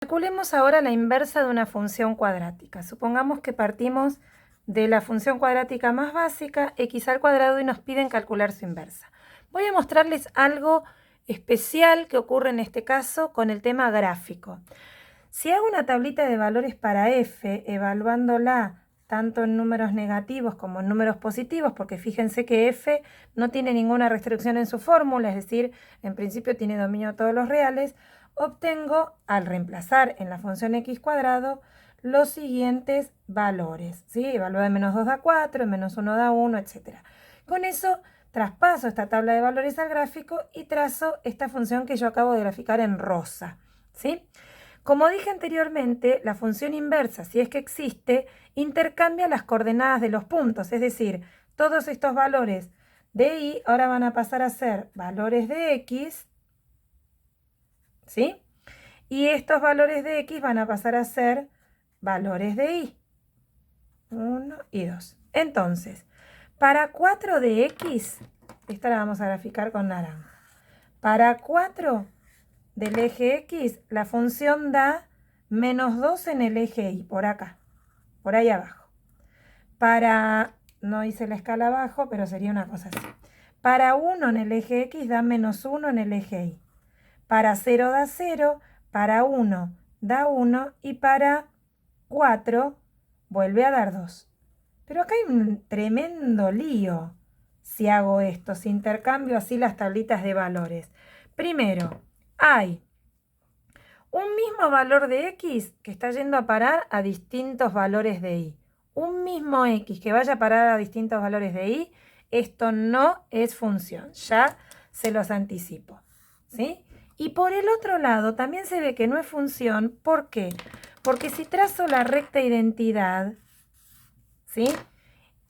Calculemos ahora la inversa de una función cuadrática. Supongamos que partimos de la función cuadrática más básica, x al cuadrado, y nos piden calcular su inversa. Voy a mostrarles algo especial que ocurre en este caso con el tema gráfico. Si hago una tablita de valores para f, evaluándola tanto en números negativos como en números positivos, porque fíjense que f no tiene ninguna restricción en su fórmula, es decir, en principio tiene dominio de todos los reales, obtengo, al reemplazar en la función x cuadrado, los siguientes valores, ¿sí? Evalúo de menos 2 da 4, menos 1 da 1, etc. Con eso traspaso esta tabla de valores al gráfico y trazo esta función que yo acabo de graficar en rosa, ¿sí? Como dije anteriormente, la función inversa, si es que existe, intercambia las coordenadas de los puntos, es decir, todos estos valores de y ahora van a pasar a ser valores de x, ¿sí? Y estos valores de x van a pasar a ser valores de y. 1 y 2. Entonces, para 4 de x, esta la vamos a graficar con naranja. Para 4 del eje x, la función da menos 2 en el eje y, por acá, por ahí abajo. No hice la escala abajo, pero sería una cosa así. Para 1 en el eje x da menos 1 en el eje y. Para 0 da 0, para 1 da 1 y para 4 vuelve a dar 2. Pero acá hay un tremendo lío si hago esto, si intercambio así las tablitas de valores. Primero, hay un mismo valor de x que está yendo a parar a distintos valores de y. Un mismo x que vaya a parar a distintos valores de y, esto no es función, ya se los anticipo, ¿sí? Y por el otro lado también se ve que no es función, ¿por qué? Porque si trazo la recta identidad, ¿sí?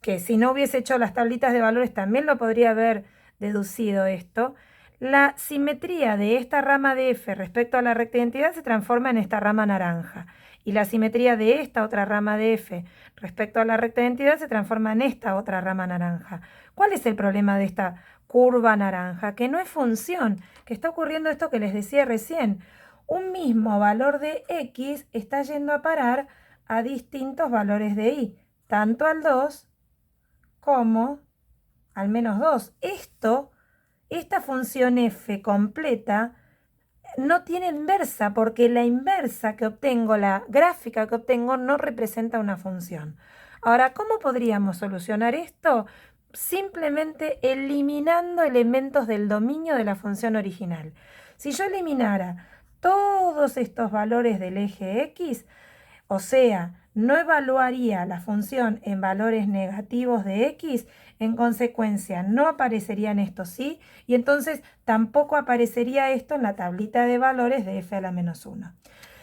Que si no hubiese hecho las tablitas de valores también lo podría haber deducido esto. La simetría de esta rama de f respecto a la recta identidad se transforma en esta rama naranja. Y la simetría de esta otra rama de f respecto a la recta identidad se transforma en esta otra rama naranja. ¿Cuál es el problema de esta curva naranja? Que no es función, que está ocurriendo esto que les decía recién. Un mismo valor de x está yendo a parar a distintos valores de y, tanto al 2 como al menos 2. Esta función f completa no tiene inversa porque la inversa que obtengo, la gráfica que obtengo, no representa una función. Ahora, ¿cómo podríamos solucionar esto? Simplemente eliminando elementos del dominio de la función original. Si yo eliminara todos estos valores del eje x, o sea, no evaluaría la función en valores negativos de x, en consecuencia no aparecerían estos sí, y entonces tampoco aparecería esto en la tablita de valores de f a la menos 1.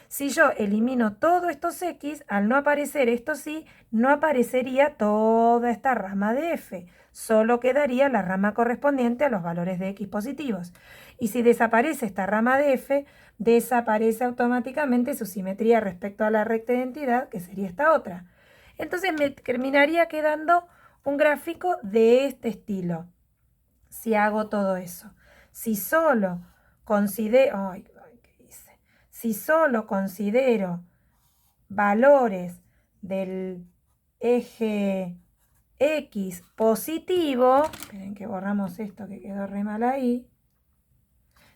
Si yo elimino todos estos x, al no aparecer esto sí, no aparecería toda esta rama de f. Solo quedaría la rama correspondiente a los valores de x positivos. Y si desaparece esta rama de f, desaparece automáticamente su simetría respecto a la recta identidad, que sería esta otra. Entonces me terminaría quedando un gráfico de este estilo, si hago todo eso. Si solo considero... Si solo considero valores del eje x positivo, esperen que borramos esto que quedó re mal ahí.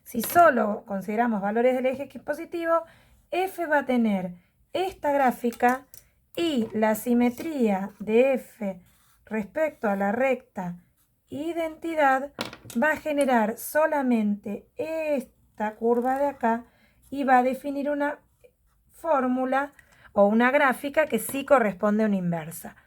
Si solo consideramos valores del eje x positivo, f va a tener esta gráfica y la simetría de f respecto a la recta identidad va a generar solamente esta curva de acá y va a definir una fórmula o una gráfica que sí corresponde a una inversa.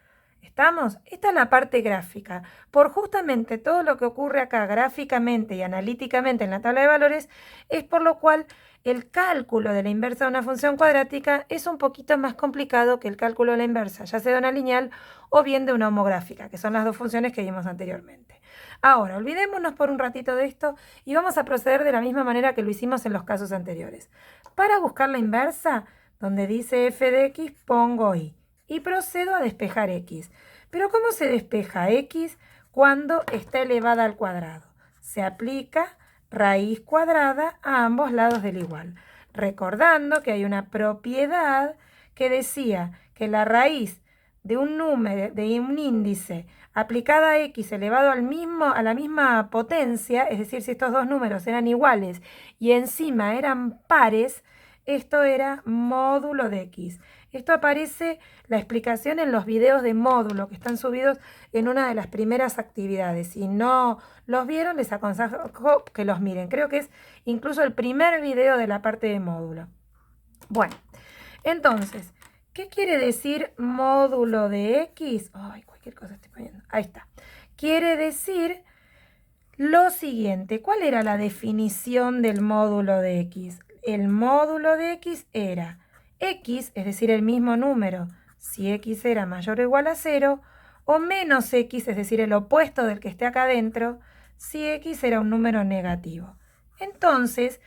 ¿Estamos? Esta es la parte gráfica. Por justamente todo lo que ocurre acá gráficamente y analíticamente en la tabla de valores, es por lo cual el cálculo de la inversa de una función cuadrática es un poquito más complicado que el cálculo de la inversa, ya sea de una lineal o bien de una homográfica, que son las dos funciones que vimos anteriormente. Ahora, olvidémonos por un ratito de esto y vamos a proceder de la misma manera que lo hicimos en los casos anteriores. Para buscar la inversa, donde dice f de x, pongo y procedo a despejar x. Pero ¿cómo se despeja x cuando está elevada al cuadrado? Se aplica raíz cuadrada a ambos lados del igual. recordando que hay una propiedad que decía que la raíz de un número, de un índice aplicada a x elevado a la misma potencia, es decir, si estos dos números eran iguales y encima eran pares, esto era módulo de x. Esto aparece la explicación en los videos de módulo que están subidos en una de las primeras actividades. Si no los vieron, les aconsejo que los miren. Creo que es incluso el primer video de la parte de módulo. Bueno, entonces, ¿qué quiere decir módulo de x? Ay, cualquier cosa estoy poniendo. Ahí está. Quiere decir lo siguiente. ¿Cuál era la definición del módulo de x? El módulo de x era x, es decir, el mismo número, si x era mayor o igual a 0, o menos x, es decir, el opuesto del que esté acá adentro, si x era un número negativo. Entonces,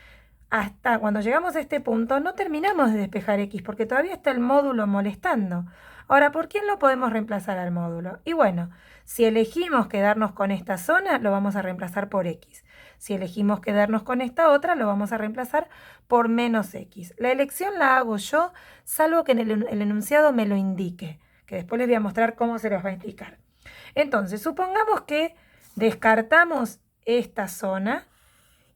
hasta cuando llegamos a este punto no terminamos de despejar x porque todavía está el módulo molestando. Ahora, ¿por quién lo podemos reemplazar al módulo? Y bueno, si elegimos quedarnos con esta zona, lo vamos a reemplazar por x. Si elegimos quedarnos con esta otra, lo vamos a reemplazar por menos x. La elección la hago yo, salvo que en el enunciado me lo indique, que después les voy a mostrar cómo se los va a indicar. Entonces, supongamos que descartamos esta zona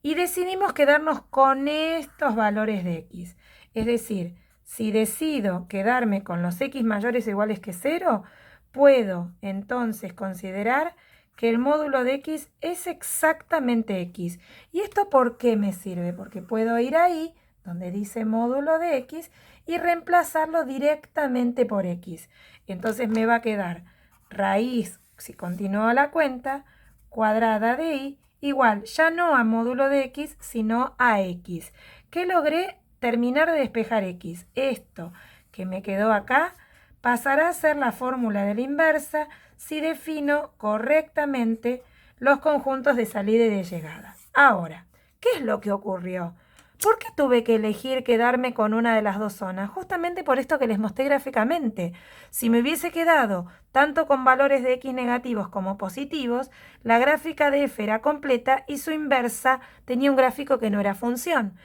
y decidimos quedarnos con estos valores de x. Es decir, si decido quedarme con los x mayores o iguales que 0, puedo entonces considerar que el módulo de x es exactamente x. ¿Y esto por qué me sirve? Porque puedo ir ahí, donde dice módulo de x, y reemplazarlo directamente por x. Entonces me va a quedar raíz, si continúo la cuenta, cuadrada de y, igual, ya no a módulo de x, sino a x. ¿Qué logré? Terminar de despejar x. Esto que me quedó acá pasará a ser la fórmula de la inversa si defino correctamente los conjuntos de salida y de llegada. Ahora, ¿qué es lo que ocurrió? ¿Por qué tuve que elegir quedarme con una de las dos zonas? Justamente por esto que les mostré gráficamente. Si me hubiese quedado tanto con valores de x negativos como positivos, la gráfica de f era completa y su inversa tenía un gráfico que no era función.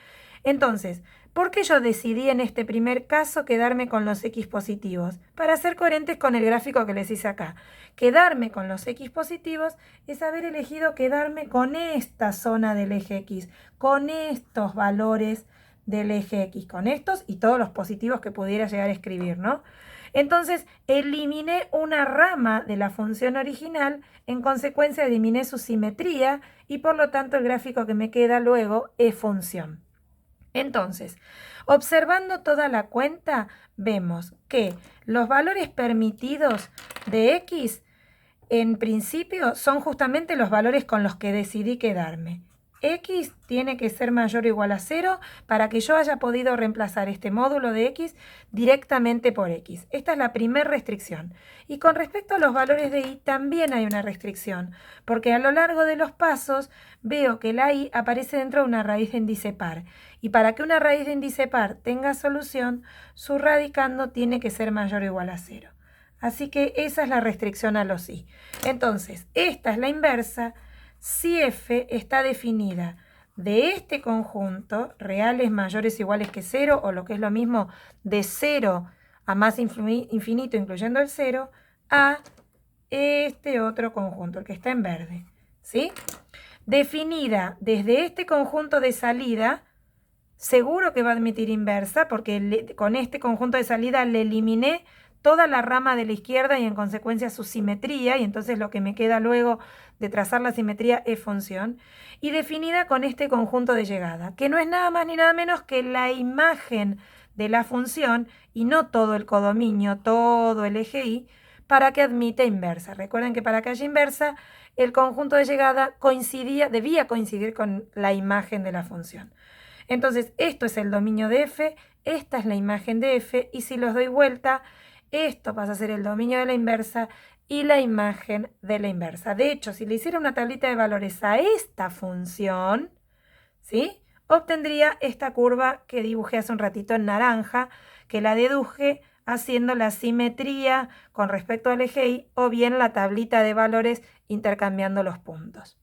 Entonces, ¿por qué yo decidí en este primer caso quedarme con los x positivos? Para ser coherentes con el gráfico que les hice acá. Quedarme con los x positivos es haber elegido quedarme con esta zona del eje x, con estos valores del eje x, con estos y todos los positivos que pudiera llegar a escribir, ¿no? Entonces, eliminé una rama de la función original, en consecuencia eliminé su simetría y por lo tanto el gráfico que me queda luego es función. Entonces, observando toda la cuenta, vemos que los valores permitidos de x, en principio, son justamente los valores con los que decidí quedarme. X tiene que ser mayor o igual a 0 para que yo haya podido reemplazar este módulo de x directamente por x. Esta es la primera restricción. Y con respecto a los valores de y también hay una restricción, porque a lo largo de los pasos veo que la y aparece dentro de una raíz de índice par. Y para que una raíz de índice par tenga solución, su radicando tiene que ser mayor o igual a 0. Así que esa es la restricción a los y. Entonces, esta es la inversa. Si f está definida de este conjunto, reales mayores o iguales que 0, o lo que es lo mismo, de 0 a más infinito, incluyendo el 0, a este otro conjunto, el que está en verde, ¿sí? Definida desde este conjunto de salida, seguro que va a admitir inversa, porque con este conjunto de salida le eliminé toda la rama de la izquierda y en consecuencia su simetría, y entonces lo que me queda luego de trazar la simetría es función, y definida con este conjunto de llegada, que no es nada más ni nada menos que la imagen de la función y no todo el codominio, todo el eje y, para que admita inversa. Recuerden que para que haya inversa, el conjunto de llegada debía coincidir con la imagen de la función. Entonces, esto es el dominio de f, esta es la imagen de f, y si los doy vuelta, esto pasa a ser el dominio de la inversa y la imagen de la inversa. De hecho, si le hiciera una tablita de valores a esta función, ¿sí?, obtendría esta curva que dibujé hace un ratito en naranja, que la deduje haciendo la simetría con respecto al eje y, o bien la tablita de valores intercambiando los puntos.